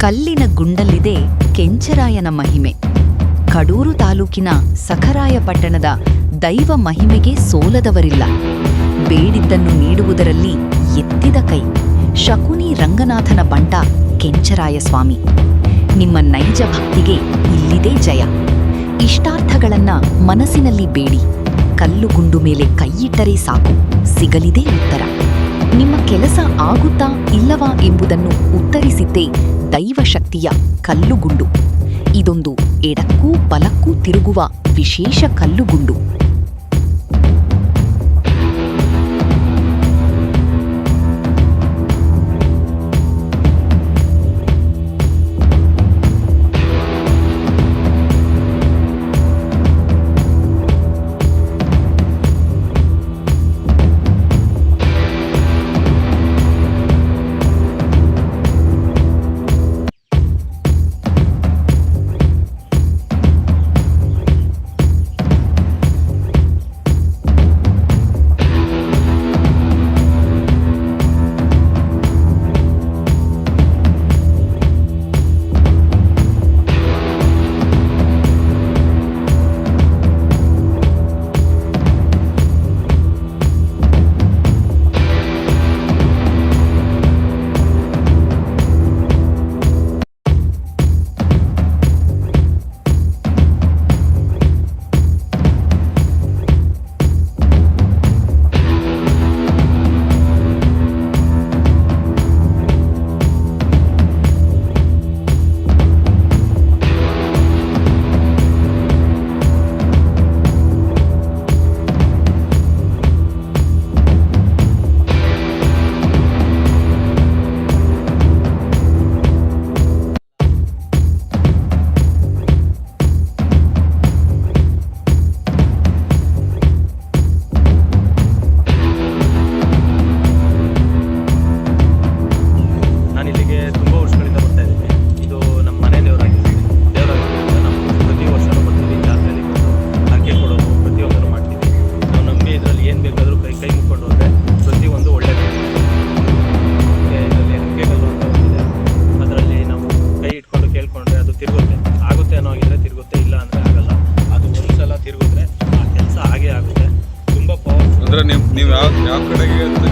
ಕಲ್ಲಿನ ಗುಂಡಲ್ಲಿದೆ ಕೆಂಚರಾಯನ ಮಹಿಮೆ. ಕಡೂರು ತಾಲೂಕಿನ ಸಖರಾಯ ಪಟ್ಟಣದ ದೈವ ಮಹಿಮೆಗೆ ಸೋಲದವರಿಲ್ಲ. ಬೇಡಿದ್ದನ್ನು ನೀಡುವುದರಲ್ಲಿ ಎತ್ತಿದ ಕೈ ಶಕುನಿ ರಂಗನಾಥನ ಬಂಟ ಕೆಂಚರಾಯ ಸ್ವಾಮಿ. ನಿಮ್ಮ ನೈಜ ಭಕ್ತಿಗೆ ಇಲ್ಲಿದೆ ಜಯ. ಇಷ್ಟಾರ್ಥಗಳನ್ನ ಮನಸ್ಸಿನಲ್ಲಿ ಬೇಡಿ, ಕಲ್ಲು ಗುಂಡು ಮೇಲೆ ಕೈಯಿಟ್ಟರೆ ಸಾಕು, ಸಿಗಲಿದೆ ಉತ್ತರ. ನಿಮ್ಮ ಕೆಲಸ ಆಗುತ್ತಾ ಇಲ್ಲವಾ ಎಂಬುದನ್ನು ಉತ್ತರಿಸಿದ್ದೇ ದೈವಶಕ್ತಿಯ ಕಲ್ಲುಗುಂಡು. ಇದೊಂದು ಎಡಕ್ಕೂ ಬಲಕ್ಕೂ ತಿರುಗುವ ವಿಶೇಷ ಕಲ್ಲುಗುಂಡು. ನೀವು ಯಾವ ಕಡೆಗೆ ಅಂತ